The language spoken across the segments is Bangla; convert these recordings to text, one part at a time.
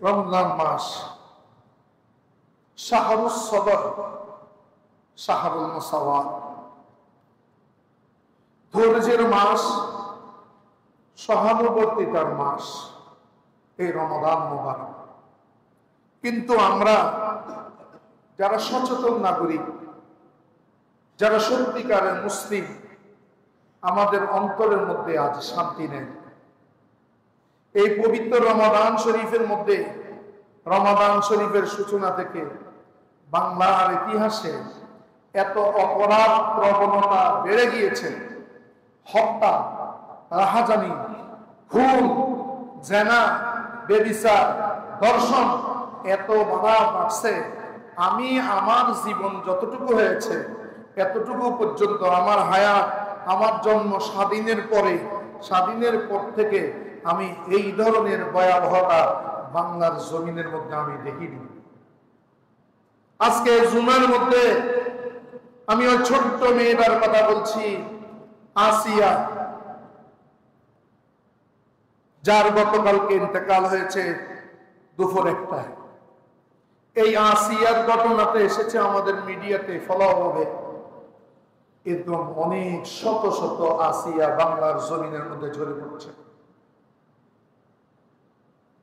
রমজান মাস, শাহরুস সবর, শাহরুল মুসাওয়াত, ধৈর্যের মাস, সহানুবর্তিতার মাস এই রমাদান মুবারক। কিন্তু আমরা যারা সচেতন নাগরিক, যারা সত্যিকারের মুসলিম, আমাদের অন্তরের মধ্যে আজ শান্তি নেই। এই পবিত্র রমাদান শরীফের মধ্যে, রমাদান শরীফের সূচনা থেকে বাংলার ইতিহাসে এত অপরাধ প্রবণতা বেড়ে গিয়েছে। হত্যা, রাহাজানি, খুন, জেনা, বেবিচার, ধর্ষণ এত বাড়ছে। আমি আমার জীবন যতটুকু হয়েছে এতটুকু পর্যন্ত, আমার হায়াত, আমার জন্ম স্বাধীনের পর থেকে আমি এই ধরনের ভয়াবহতা বাংলার জমিনের মধ্যে আমি দেখিনি। আজকে জুমার মধ্যে আমি ওই ছোট্ট মেয়েটার কথা বলছি, আসিয়া, যার গতকালকে ইন্তেকাল হয়েছে দুপুর 1টায়। এই আসিয়ার ঘটনাতে এসেছে আমাদের মিডিয়াতে ফলাভাবে, এরকম অনেক শত শত আসিয়া বাংলার জমিনের মধ্যে ঝরে পড়ছে।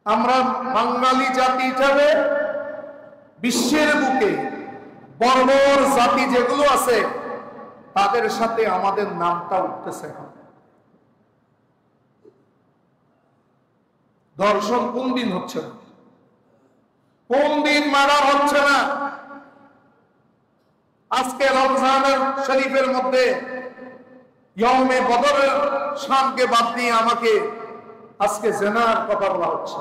আমরা বাঙালি জাতি হিসাবে বিশ্বের বুকে বর্বর জাতি যেগুলো আছে তাদের সাথে আমাদের নামটা উঠতেছে। ধর্ষণ কোন দিন হচ্ছে না, কোন দিন মারা হচ্ছে না। আজকে রমজানের শরীফের মধ্যে ইয়মে বদরের শানকে বাদ দিয়ে আমাকে আজকে জেনার কথা বলা হচ্ছে,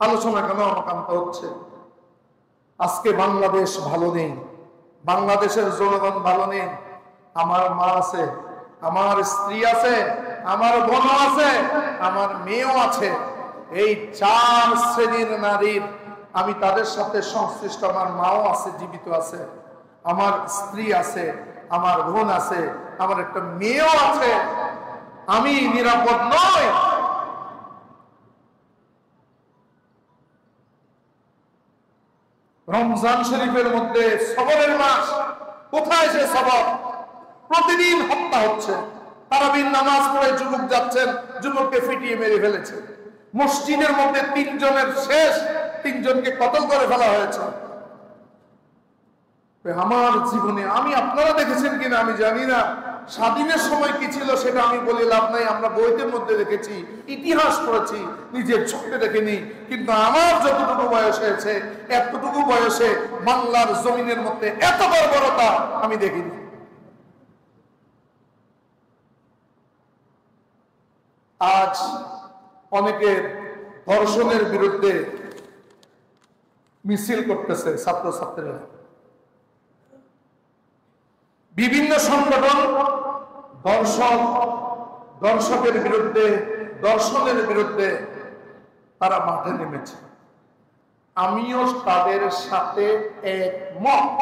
আলোচনা কেন আমাকে আনতে হচ্ছে? আজকে বাংলাদেশ ভালো নেই, বাংলাদেশের জনগণ ভালো নেই। আমার মা আছে, আমার স্ত্রী আছে, আমার বোন আছে, আমার মেয়েও আছে। এই 4 শ্রেণীর নারীর আমি তাদের সাথে সংশ্লিষ্ট। আমার মাও আছে, জীবিত আছে, আমার স্ত্রী আছে, আমার বোন আছে, আমার একটা মেয়েও আছে। আমি নিরাপদ নই। রমজান শরীফের মধ্যে সবরের মাস, কোথায় সে সবর? প্রতিদিন হত্যা হচ্ছে। তারাবির নামাজ পড়ে যুবক যাচ্ছেন, যুবককে ফিটিয়ে মেরে ফেলেছে। মসজিদের মধ্যে 3 জনের শেষ 3 জনকে কতল করে ফেলা হয়েছে। আমার জীবনে আমি, আপনারা দেখেছেন কিনা আমি জানি না, স্বাধীনের সময় কি ছিল সেটা আমি বলে লাভ নাই। আমরা বইদের মধ্যে দেখেছি, ইতিহাস পড়েছি, নিজের চোখে দেখিনি। কিন্তু আমার যতটুকু বয়স হয়েছে, এতটুকু বয়সে বাংলার জমিনের মধ্যে এত বর্বরতা আমি দেখিনি। আজ অনেকে ধর্ষণের বিরুদ্ধে মিছিল করতেছে, ছাত্রছাত্রীরা। বিভিন্ন সংগঠন দর্শকের বিরুদ্ধে, দর্শনের বিরুদ্ধে তারা মাঠে নেমেছে। আমিও তাদের সাথে একমত,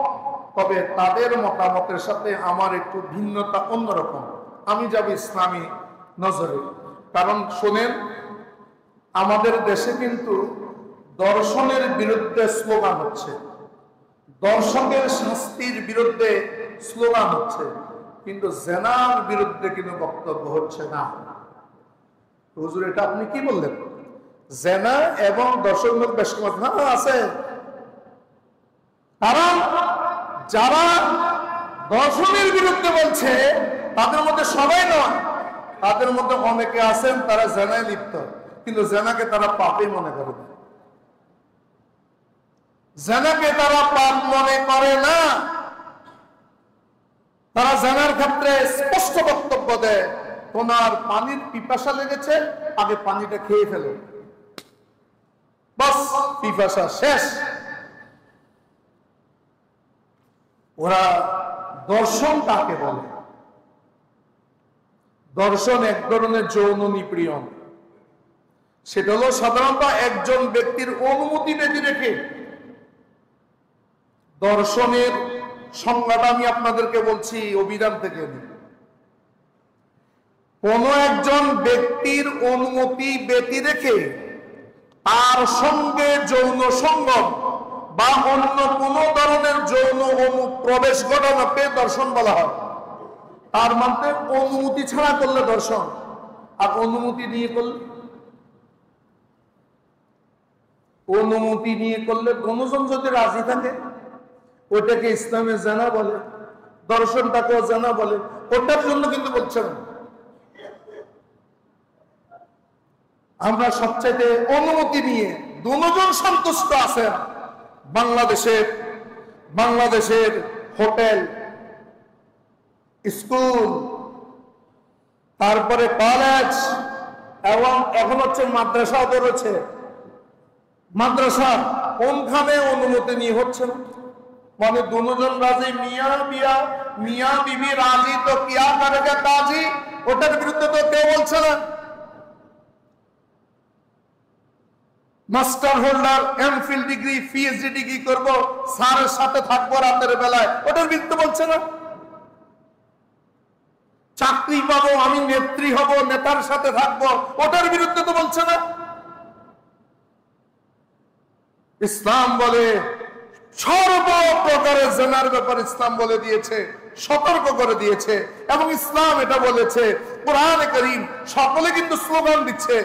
তবে তাদের মতামতের সাথে আমার একটু ভিন্নতা অন্যরকম। আমি যাব ইসলামী নজরে। কারণ শোনেন, আমাদের দেশে কিন্তু দর্শনের বিরুদ্ধে স্লোগান হচ্ছে, দর্শকের শাস্তির বিরুদ্ধে স্লোগান হচ্ছে, কিন্তু জেনার বিরুদ্ধে কিন্তু বক্তব্য হচ্ছে না। হুজুর, এটা আপনি কি বললেন? জেনা এবং দর্শক বেশ আছে। কারণ যারা দর্শনের বিরুদ্ধে বলছে তাদের মধ্যে সবাই নয়, তাদের মধ্যে অনেকে আছেন তারা জেনায় লিপ্ত, কিন্তু জেনাকে তারা পাপই মনে করে না। জেনাকে তারা পাপ মনে করে না। তারা জেনার ক্ষেত্রে স্পষ্ট বক্তব্য দেয়, তোমার পানির পিপাসা লেগেছে, আগে পানিটা খেয়ে ফেলো, বাস পিপাসা শেষ। ওরা দর্শন কাকে বলে? দর্শন এক ধরনের যৌন নিপীড়ন। সেটা হলো সাধারণত একজন ব্যক্তির অনুমতি ব্যতি রেখে। দর্শনের সংজ্ঞাটা আমি আপনাদেরকে বলছি অভিধান থেকে। কোন একজন ব্যক্তির অনুমতি ব্যতি রেখে তার তার সঙ্গে যৌন সঙ্গম বা অন্য কোন ধরনের যৌন প্রবেশ ঘটানোকে দর্শন বলা হয়। তার মধ্যে অনুমতি ছাড়া করলে দর্শন, আর অনুমতি নিয়ে করলে, অনুমতি নিয়ে করলে দুজন যদি রাজি থাকে ওটাকে ইসলামে জানা বলে, দর্শনটাকেও জানা বলে। ওটার জন্য কিন্তু বলছে না। আমরা সবচাইতে অনুমতি নিয়ে দুজন সন্তুষ্ট আছেন। বাংলাদেশের হোটেল, স্কুল, তারপরে কলেজ এবং এখন হচ্ছে মাদ্রাসাও রয়েছে। মাদ্রাসা কোনখানে অনুমতি নিয়ে হচ্ছে না, মানে দুজন রাজি, মিয়া বিবি রাজি তো কিয়া করেগা কাজী, ওটার বিরুদ্ধে তো কেউ বলছে না। Master holder, MPhil degree, PhD degree করব, স্যারের সাথে থাকবো রাতের বেলায়, ওটার বিরুদ্ধে বলছে না। চাকরি পাবো, আমি নেত্রী হব, নেতার সাথে থাকবো, ওটার বিরুদ্ধে তো বলছে না। ইসলাম বলে সর্ব প্রকারের জেনার ব্যাপার ইসলাম বলে দিয়েছে, সতর্ক করে দিয়েছে। এবং ইসলাম এটা বলেছে, কোরআনে কারীম সকলে কিন্তু স্লোগান দিচ্ছে,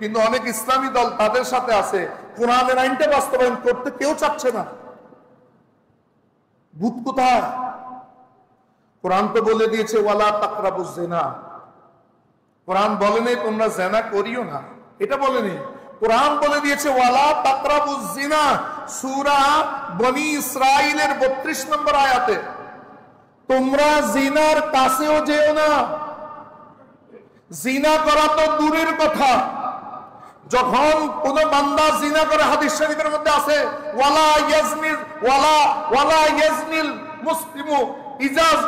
কিন্তু অনেক ইসলামী দল তাদের সাথে আছে, কোরআনের আইনটা বাস্তবায়ন করতে কেউ চাচ্ছে না। ভূত কোথায়? কোরআন তো বলে দিয়েছে ওয়ালা তাকরাবুজ জিনা। কোরআন বলেনি তোমরা জিনা করিও না, এটা বলেনি। কোরআন বলে দিয়েছে ওয়ালা তাকরাবুজ জিনা, সূরা বনি ইসরাইলের 32 নম্বর আয়াতে, তোমরা জিনার কাছেও যেও না। জিনা করা তো দূরের কথা, যখন কোন বান্দা জিনা করে, হাদিস শরীফের মধ্যে আছে ওয়ালা ইয়াজনিল মুসলিমু ইজাজ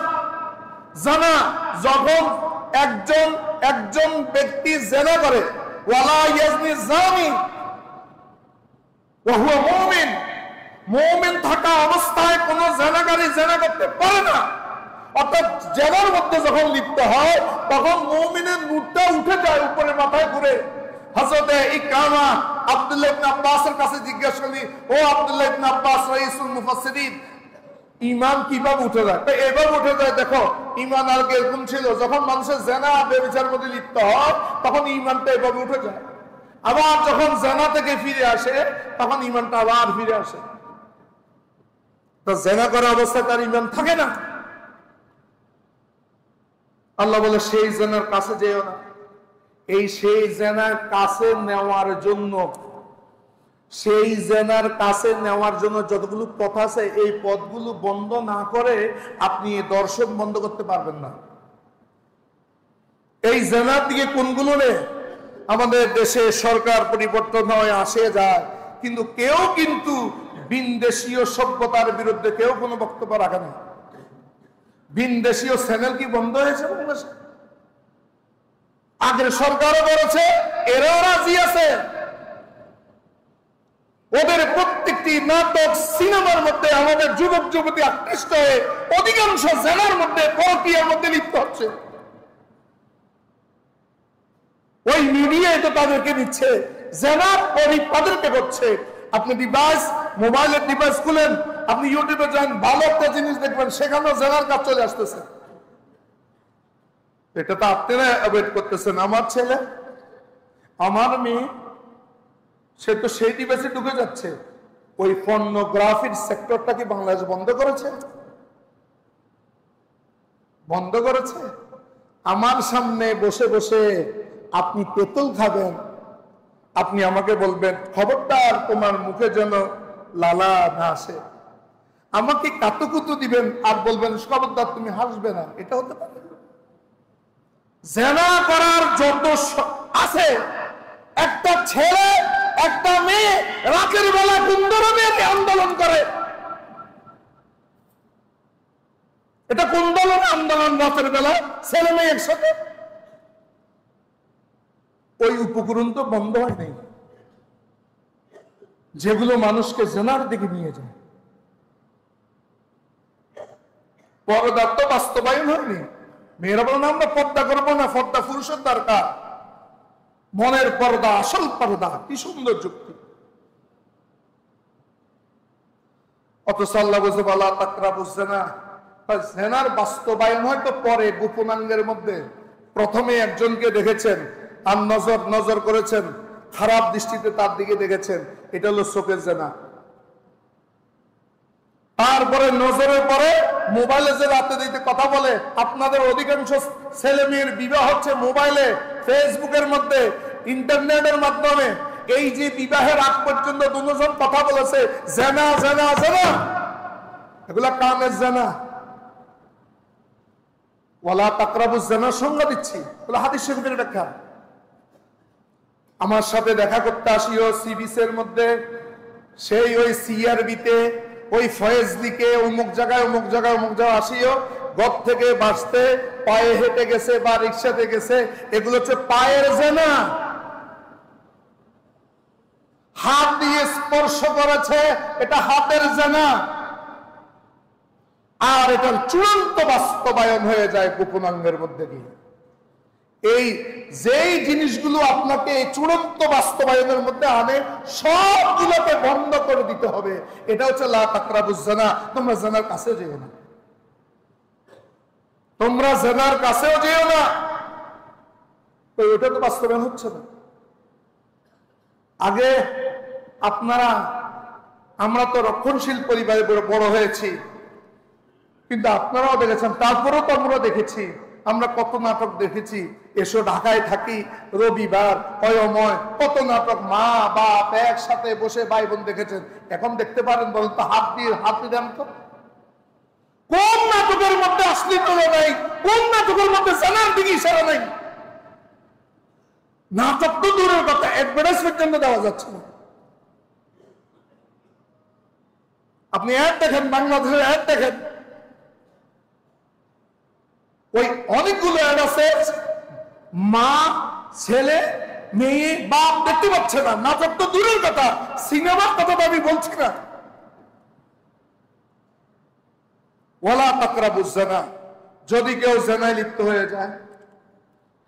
জানা, যখন একজন ব্যক্তি জিনা করে, ওয়ালা ইয়াজনি জানি ওয়া হুয়া মুমিন, মুমিন থাকা অবস্থায় কোন জিনাকারী জিনা করতে পারে না। অর্থাৎ জিনার মধ্যে যখন লিপ্ত হয় তখন মুমিনের নূরটা উঠে যায়, উপরে মাথায় ঘুরে। হযরত ইকরামা আব্দুল্লাহ ইবনে আব্বাসের কাছে জিজ্ঞাসা করলেন, ও আব্দুল্লাহ ইবনে আব্বাস রাইসুল মুফাসসিরিন, ঈমান কিভাবে উঠে যায়? তো এভাবে উঠে যায়, দেখো ঈমান আর এরকম ছিল, যখন মানুষের জিনা ব্যভিচারের মধ্যে লিপ্ত হয় তখন ঈমানটা এভাবে উঠে যায়, আবার যখন জিনা থেকে ফিরে আসে তখন ঈমানটা আবার ফিরে আসে। তো জিনা করা অবস্থায় তার ঈমান থাকে না। আল্লাহ বলে সেই জিনার কাছে যেও না। সেই জিনার কাছে নেওয়ার জন্য, সেই জিনার কাছে নেওয়ার জন্য যতগুলো পথ আছে, এই পথগুলো বন্ধ না করে আপনি দর্শন বন্ধ করতে পারবেন না। এই জিনার দিকে কোনগুলো রে? আমাদের দেশে সরকার পরিবর্তন হয়, আসে যায়, কিন্তু কেউ কিন্তু ভিনদেশীয় সভ্যতার বিরুদ্ধে কেউ কোনো বক্তব্য রাখে না। ভিনদেশীয় চ্যানেল কি বন্ধ হয়েছে বাংলাদেশে? আগের সরকারও করেছে, এরাও রাজি আছে। ওদের প্রত্যেকটি নাটক, সিনেমার মধ্যে আমাদের যুবক যুবতী আকৃষ্ট হয়ে অধিকাংশ জেনার মধ্যে, পরকীয়ার মধ্যে লিপ্ত হচ্ছে। ওই মিডিয়ায় তো তাদেরকে দিচ্ছে, জেনা তাদেরকে করছে। আপনি ডিভাইস, মোবাইলের ডিভাইস খুলেন, আপনি ইউটিউবে যান, ভালো একটা জিনিস দেখবেন, সেখানেও জেনার কাজ চলে আসতেছে। এটা তো আপনারা অ্যাভয়েড করতেছেন। আমার ছেলে, আমার মেয়ে, সে তো সেই ডিভাইসে ঢুকে যাচ্ছে। ওই পর্নোগ্রাফির সেক্টরটা কি বাংলাদেশ বন্ধ করেছে? বন্ধ করেছে। আমার সামনে বসে বসে আপনি তেঁতুল খাবেন, আপনি আমাকে বলবেন খবরদার তোমার মুখে যেন লালা না আসে। আমাকে কাতুকুতু দিবেন আর বলবেন খবরদার তুমি হাসবে না। এটা হতে পারে? জিনা করার যত আছে, একটা ছেলে একটা মেয়ে রাতের বেলা কুন্দরমে আন্দোলন করে, এটা কুন্দরমে আন্দোলন, রাতের বেলা ছেলে মেয়ে একসাথে। ওই উপকরণ তো বন্ধ হয় নাই, যেগুলো মানুষকে জিনার দিকে নিয়ে যায়। পর্দার তো বাস্তবায়ন হয়নি। মেয়েরা বলেন আমরা পর্দা করবো না, পর্দা পুরুষের দরকার। মনের পর্দা আসল পর্দা, কি সুন্দর যুক্তি। অথচ আল্লাহ বলছে ওয়ালা তাকরাবুজ জিনা। জেনার বাস্তবায়ন হয়তো পরে গোপনাঙ্গের মধ্যে, প্রথমে একজনকে দেখেছেন আর নজর করেছেন, খারাপ দৃষ্টিতে তার দিকে দেখেছেন, এটা হলো চোখের জেনা। তারপরে নজরের পরে মোবাইলে যে রাতে দিতে কথা বলে, আপনাদের অধিকাংশ ছেলে মেয়ের বিবাহ হচ্ছে মোবাইলে, ফেসবুকের মধ্যে, ইন্টারনেটের মাধ্যমে। এই যে বিবাহের আগ পর্যন্ত দুজন কথা বলেছে জেনা জেনা জেনা, এগুলা কামের জেনা। ওয়ালা তাকরাবুজ জিনা সংজ্ঞা দিচ্ছি, বলে হাদিস শরীফের ব্যাখ্যা। আমার সাথে দেখা করতে আসিও সি বিচের মধ্যে, সেই ওই সিআরবিতে ওই ফয়েজলিকে অমুক জায়গায় অমুক জায়গায় অমুক জায়গায় আসিও, ঘর থেকে বাসতে পায়ে হেঁটে গেছে বা রিক্সাতে গেছে, এগুলো হচ্ছে পায়ের জেনা। হাত দিয়ে স্পর্শ করেছে, এটা হাতের জেনা। আর এটার চূড়ান্ত বাস্তবায়ন হয়ে যায় গোপনাঙ্গের মধ্যে দিয়ে। এই যেই জিনিসগুলো আপনাকে এই চূড়ান্ত বাস্তবায়নের মধ্যে আনে, সবগুলোকে বন্ধ করে দিতে হবে। এটা হচ্ছে লা তাকরাবুজ জিনা। তোমরা জিনার কাছেও যেও না, তোমরা জিনার কাছেও যেও না। তো এটা তো বাস্তবায়ন হচ্ছে না। আগে আমরা তো রক্ষণশীল পরিবারে বড় হয়েছি, কিন্তু আপনারাও দেখেছেন, তারপরেও তো আমরা দেখেছি, আমরা কত নাটক দেখেছি। এসো ঢাকায় থাকি, রবিবার, অয়ময়, কত নাটক, মা বাপ একসাথে বসে ভাই বোন দেখেছেন। এখন দেখতে পারেন? বলেন তো, হাত দিয়ে দেন তো। কোন নাটকের মধ্যে অশ্লীলতা নাই? কোন নাটকের মধ্যে জানার দিকে ইশারা নাই? নাটক তো দূরের কথা, অ্যাডভার্টাইজমেন্ট জন্য দেওয়া যাচ্ছে না। আপনি অ্যাড দেখেন, বাংলাদেশের অ্যাড দেখেন, ওই অনেকগুলো অ্যাড আছে, মা ছেলে মেয়ে বাপ দেখতে পাচ্ছে না। নাটক তো দূরের কথা, সিনেমার কথা তো আমি বলছি না। ওয়ালা তাকরাবুজ জিনা। যদি কেউ জিনায় লিপ্ত হয়ে যায়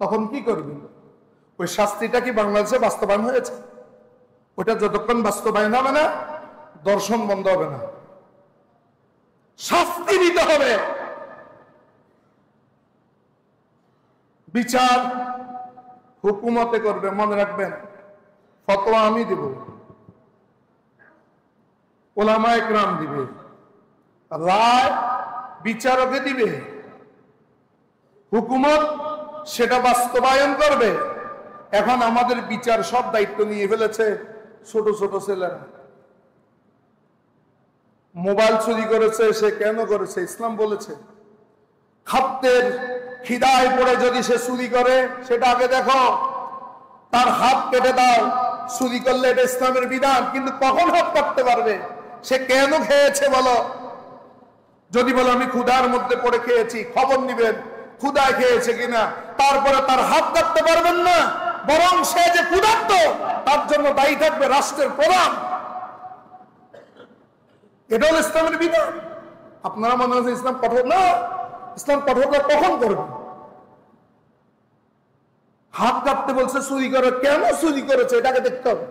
তখন কি করবেন? ওই শাস্তিটা কি বাংলাদেশে বাস্তবায়ন হয়েছে? ওটা যতক্ষণ বাস্তবায়ন হবে না, দর্শন বন্ধ হবে না, শাস্তি দিতে হবে। বিচার হুকুমতে করবে, মনে রাখবেন। ফতোয়া আমি দিব, ওলামায়ে কেরাম দিবে, রায় বিচারকে দিবে, হুকুমত সেটা বাস্তবায়ন করবে। এখন আমাদের বিচার সব দায়িত্ব নিয়ে ফেলেছে ছোট ছোট ছেলেরা। মোবাইল চুরি করেছে, সে কেন করেছে? ইসলাম বলেছে খাদ্যের খিদায় পড়ে যদি সে চুরি করে, সেটা আগে দেখো, তার হাত কেটে দাও। চুরি করলে এটা ইসলামের বিধান, কিন্তু কখন হাত কাটতে পারবে? সে কেন খেয়েছে বলো? যদি বলো আমি ক্ষুধার মধ্যে পড়ে খেয়েছি, খবর নিবেন ক্ষুধায় খেয়েছে কিনা। তারপরে তার হাত কাটতে পারবেন না, বরং সে যে ক্ষুধার্ত তার জন্য দায়ী থাকবে রাষ্ট্রের প্রধান। এটা হল ইসলামের বিধান। আপনারা মনে হচ্ছে ইসলাম কঠোর না, ইসলাম কঠোরতা কখন করবে? হাত কাটতে বলছে চুরি করে, কেন চুরি করেছে এটাকে দেখতে হবে,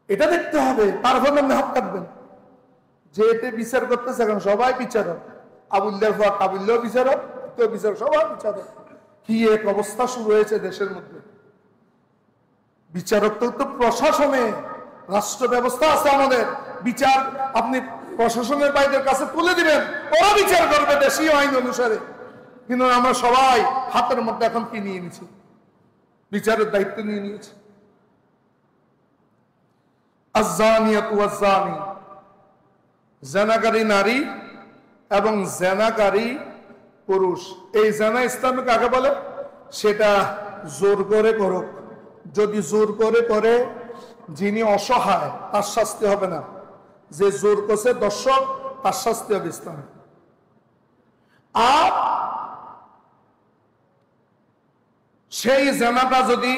এটা দেখতে হবে, তারপর আপনি হাত কাটবেন। যে এতে বিচার করতেছে এখন সবাই বিচারক, আবুল্লার পর কাবুল্লাহ বিচারক, তো বিচারক, সবাই বিচারক। কি এক অবস্থা শুরু হয়েছে দেশের মধ্যে। বিচারক তো প্রশাসনে, রাষ্ট্র ব্যবস্থা আছে আমাদের, বিচার আপনি প্রশাসনের বাইরের কাছে তুলে দিবেন, ওরা বিচার করবে দেশীয় আইন অনুসারে। কিন্তু আমরা সবাই হাতের মধ্যে এখন কি নিয়ে নিয়েছি? বিচারের দায়িত্ব নিয়ে নিয়েছি। আয-যানিয়াতু ওয়াজ-যানি, জিনাকারী নারী এবং জিনাকারী পুরুষ। এই জিনা ইসলামে কাকে বলে? সেটা জোর করে করুক। যদি জোর করে করে, যিনি অসহায় তার শাস্তি হবে না, যে জোর করছে দর্শক তার শাস্তি হবে ইসলামে। আর সেই জিনাটা যদি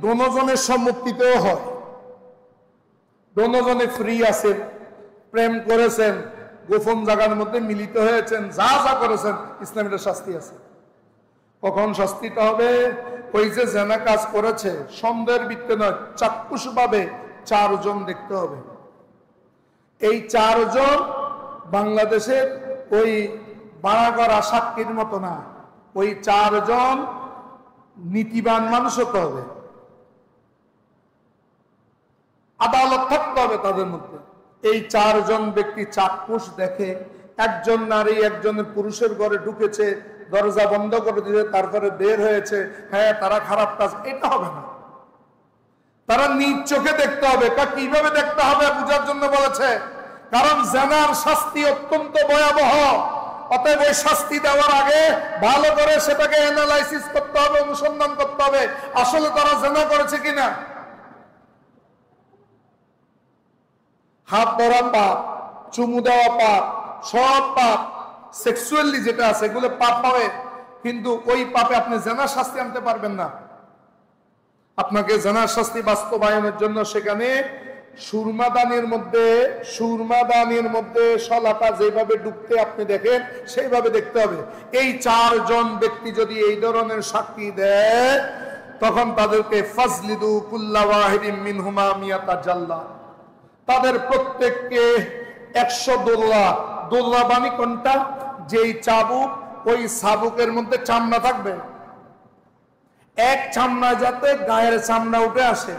দোনোজনের সম্মতিতেও হয়, দোনোজনে ফ্রি আছেন, প্রেম করেছেন, গোপন জায়গার মধ্যে মিলিত হয়েছেন, যা যা করেছেন, ইসলামের শাস্তি আছে। কখন শাস্তিটা হবে? ওই যে জিনা কাজ করেছে সন্দেহের ভিত্তিতে নয়, চাক্ষুষ ভাবে 4 জন দেখতে হবে। এই চারজন বাংলাদেশের ওই ভাড়া করা সাক্ষীর মতো না, ওই চারজন নীতিবান মানুষ হতে হবে, আদালত থাকতে হবে তাদের মধ্যে। এই চারজন ব্যক্তি চাক্ষুষ দেখে একজন নারী একজনের পুরুষের ঘরে ঢুকেছে, দরজা বন্ধ করে দিয়েছে, তারপরে বের হয়েছে, হ্যাঁ তারা খারাপ কাজ, এটা হবে না। তারা নিজ চোখে দেখতে হবে। কিভাবে দেখতে হবে বুঝার জন্য বলেছে, কারণ জেনার শাস্তি অত্যন্ত ভয়াবহ। অতএব ওই শাস্তি দেওয়ার আগে ভালো করে সেটাকে অ্যানালাইসিস করতে হবে, অনুসন্ধান করতে হবে আসলে তারা জেনা করেছে কিনা। হাত ধরা পাপ, চুমু দেওয়া পাপ, সব পাপ, সেক্সুয়ালি যেটা আছে এগুলো পাপ হবে, কিন্তু ওই পাপে আপনি জেনার শাস্তি আনতে পারবেন না। আপনাকে জেনার শাস্তি বাস্তবায়নের জন্য সেখানে সুরমাদানির মধ্যে শলাটা যেভাবে ডুবতে আপনি দেখেন সেইভাবে দেখতে হবে। এই চারজন ব্যক্তি যদি এই ধরনের সাক্ষী দেয় তখন তাদেরকে ফাজলিদু কুল্লা ওয়াহিদিন মিনহুমা মিয়াতা জাল্লা, তাদের প্রত্যেককে 100 দোল্লা। দোল্লা বানি কোনটা? যেই চাবুক, ওই চাবুকের মধ্যে চামড়া থাকবে, এক চামড়া যাতে গায়ের চামড়া উঠে আসে।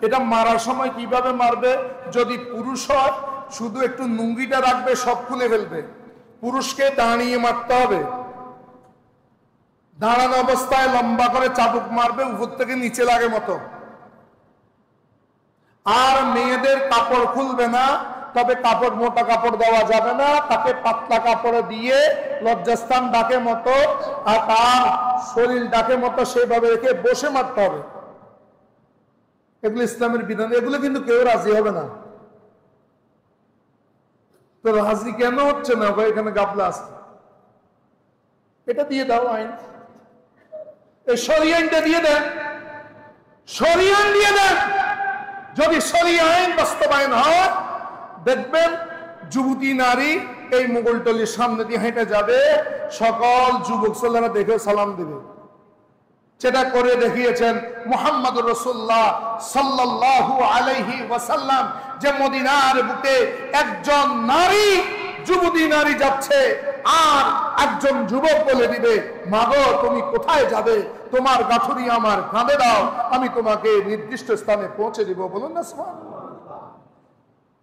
এটা মারার সময় কিভাবে মারবে? যদি পুরুষ হয় শুধু একটু নুঙ্গিটা রাখবে, সব খুলে ফেলবে। পুরুষকে দাঁড়িয়ে মারতে হবে, দাঁড়ানো অবস্থায় লম্বা করে চাবুক মারবে, উপর থেকে নিচে লাগে মতো। আর মেয়েদের কাপড় খুলবে না, তবে কাপড় মোটা কাপড় দেওয়া যাবে না, তাকে পাতলা কাপড় দিয়ে লজ্জাস্থান ডাকে মতো আর তার শরীর ডাকে মতো সেভাবে রেখে বসে মারতে হবে। এগুলো ইসলামের বিধান, এগুলো কিন্তু কেউ রাজি হবে না। তো রাজি কেন হচ্ছে না? ভাই এখানে গাবলা আছে, এটা দিয়ে দাও আইন, এই শরীয়ত আইনটা দিয়ে দেন, শরীয়ত আইন দিয়ে দেন। যদি শরীয়ত আইন বাস্তবায়ন হয় দেখবেন যুবতী নারী এই মুঘলটলির সামনে দিয়ে হেঁটে যাবে, সকল যুবক ছেলেরা দেখে সালাম দিবে। যেটা করে দেখিয়েছেন মুহাম্মদুর রাসূলুল্লাহ সাল্লাল্লাহু আলাইহি ওয়াসাল্লাম, যে মদিনার বুকে একজন নারী, যুবতী নারী যাচ্ছে আর একজন যুবক বলে দিবে, মাগো তুমি কোথায় যাবে? তোমার গাঠুরি আমার কাঁধে দাও, আমি তোমাকে নির্দিষ্ট স্থানে পৌঁছে দিব। বলুন না সুবহানাল্লাহ।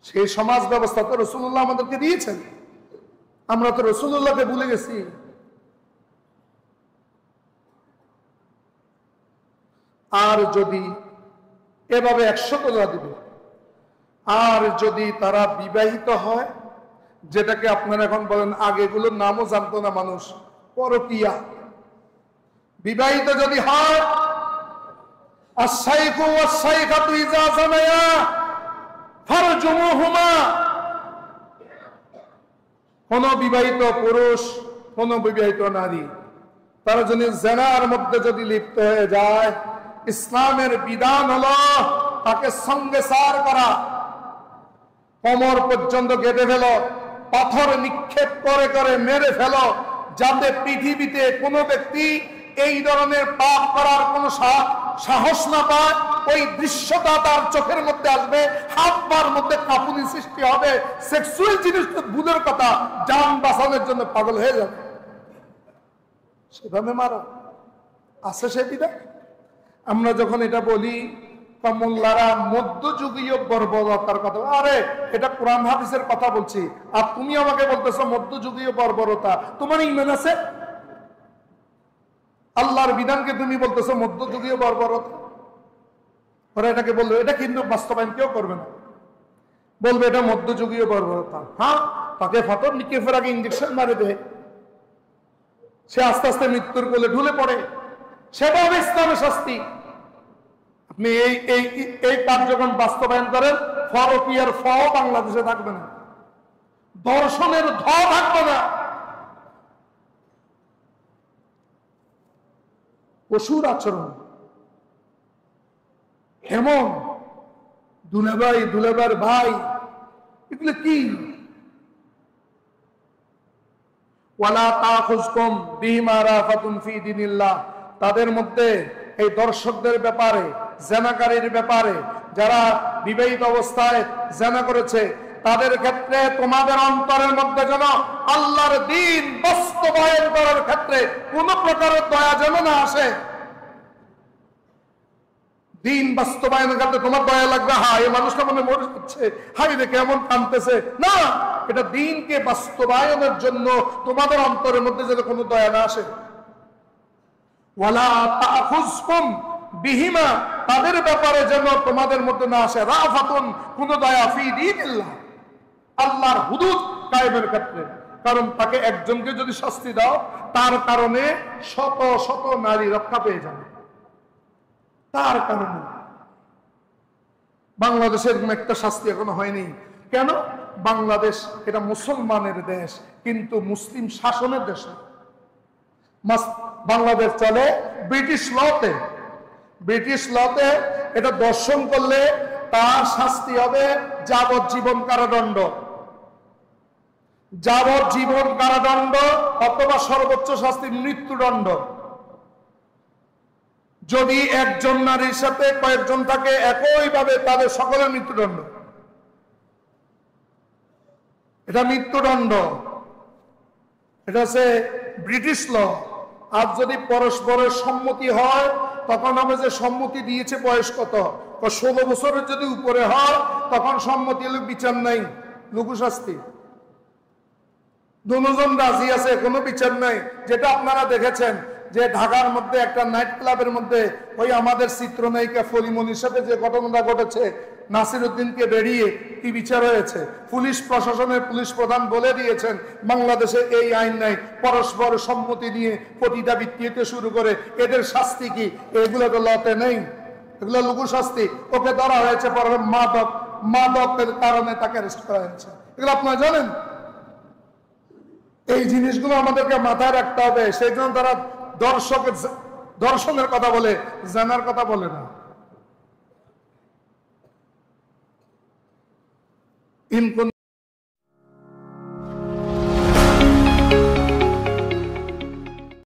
সেই সমাজ ব্যবস্থা তো রাসূলুল্লাহ আমাদেরকে দিয়েছেন, আমরা তো রাসূলুল্লাহকে ভুলে গেছি। আর যদি এভাবে 100 দোলা দিবে, আর যদি তারা বিবাহিত হয়, যেটাকে আপনারা এখন বলেন, আগে এগুলোর নামও জানতো না মানুষ, পরকিয়া। বিবাহিত যদি হয়, আশ-শাইখু ওয়াশ-শাইখাতু ইযা জানায়া ফারজুমুহুমা, কোন বিবাহিত পুরুষ, কোন বিবাহিত নারী, তারা যদি জিনার মধ্যে যদি লিপ্ত হয়ে যায়, ইসলামের বিধান হলো তাকে সঙ্গে সার করা, কোমর পর্যন্ত কেটে ফেলো, পাথর নিক্ষেপ করে করে মেরে ফেলো, যাতে পৃথিবীতে কোনো ব্যক্তি এই ধরনের পাপ করার কোনো সাহস না পায়। ওই দৃশ্যটা তার চোখের মধ্যে আসবে, হাত পার মধ্যে কাঁপুনি সৃষ্টি হবে, সেক্সুয়াল জিনিস তো ভুলের কথা, জান বাঁচানোর জন্য পাগল হয়ে যাবে। সেভাবে মারো, আছে সে বিধান। আমরা যখন এটা বলি, মোল্লারা মধ্যযুগীয় বর্বরতার কথা, আরে এটা কোরআন হাদিসের কথা বলছি, আর তুমি আমাকে বলতেছো মধ্যযুগীয় বর্বরতা। তোমার ঈমান আছে? আল্লাহর বিধানকে তুমি বলতেছো মধ্যযুগীয় বর্বরতা। ওরা এটাকে বললো, এটা কিন্তু বাস্তবায়ন কেউ করবে না, বলবে এটা মধ্যযুগীয় বর্বরতা। হ্যাঁ, তাকে ফাতর নিক্ষেপের আগে ইঞ্জেকশন মারে দেয়, সে আস্তে আস্তে মৃত্যুর কোলে ঢুলে পড়ে, সেটা হবে ইসলামের শাস্তি। আপনি এই কাজ যখন বাস্তবায়ন করেন, ফরকিয়ার ফ বাংলাদেশে থাকবে না, দর্শনের ধ থাকবে না, পশুর আচরণ এমন, দুলাভাই দুলাভার ভাই, এগুলো কি? ওয়ালা তাখুজকুম বিমা রাফাতুন ফি দীনিল্লাহ, তাদের মধ্যে এই দর্শকদের ব্যাপারে, জেনাকারীর ব্যাপারে, যারা বিবাহিত অবস্থায় জেনা করেছে, তাদের ক্ষেত্রে তোমাদের অন্তরের মধ্যে যেন আল্লাহর দ্বীন বাস্তবায়ন করার ক্ষেত্রে কোন প্রকারের দয়া যেন না আসে। দ্বীন বাস্তবায়নের ক্ষেত্রে তোমার দয়া লাগবে, হ্যাঁ এই মানুষটা মনে মরে যাচ্ছে, হাই দেখে এমন কাঁদতেছে, না, এটা দ্বীনকে বাস্তবায়নের জন্য তোমাদের অন্তরের মধ্যে যেন কোনো দয়া না আসে। ওয়ালা তাখুজকুম বিহিমা, তাদের ব্যাপারে যেন তোমাদের মধ্যে না আসে রাফাতুন, কোন দয়া, ফি দীনিল্লাহ, আল্লাহর হুদুদ কায়েমের ক্ষেত্রে। কারণ তাকে একজনকে যদি শাস্তি দাও, তার কারণে শত শত নারী রক্ষা পেয়ে যাবে। তার কারণে বাংলাদেশের একটা শাস্তি এখনো হয়নি। কেন? বাংলাদেশ এটা মুসলমানের দেশ, কিন্তু মুসলিম শাসনের দেশ। বাংলাদেশ চলে ব্রিটিশ লতে। ব্রিটিশ লতে এটা দর্শন করলে তার শাস্তি হবে যাবজ্জীবন কারাদণ্ড, যাবজ্জীবন কারাদণ্ড অথবা সর্বোচ্চ শাস্তি মৃত্যুদণ্ড। যদি একজন নারীর সাথে কয়েকজন থাকে একইভাবে, তাদের সকলের মৃত্যুদণ্ড। এটা মৃত্যুদণ্ড, এটা হচ্ছে ব্রিটিশ ল। আর যদি পরস্পরের সম্মতি হয়, তখন আমরা যে সম্মতি দিয়েছে বয়স কত, 16 বছরের যদি উপরে হয়, তখন সম্মতি হলে বিচার নাই, লঘুশাস্তি। দুজন রাজি আছে, কোনো বিচার নাই। যেটা আপনারা দেখেছেন যে ঢাকার মধ্যে একটা নাইট ক্লাবের মধ্যে ওই আমাদের চিত্রনায়িকা ফলিমনির সাথে যে ঘটনাটা ঘটেছে, নাসির উদ্দিনকে বেরিয়ে কি বিচার হয়েছে। পুলিশ প্রশাসনের পুলিশ প্রধান বলে দিয়েছেন বাংলাদেশে এই আইন নাই, পরস্পর সম্মতি নিয়ে প্রতিটা বৃত্তিতে শুরু করে এদের শাস্তি কি, এগুলো তো লতে নেই, এগুলো লঘু শাস্তি। ওকে ধরা হয়েছে পরে মাদকের কারণে তাকে অ্যারেস্ট করা হয়েছে। এগুলো আপনারা জানেন। এই জিনিসগুলো আমাদেরকে মাথায় রাখতে হবে। সেই জন্য তারা দর্শনের কথা বলে, জানার কথা বলে না।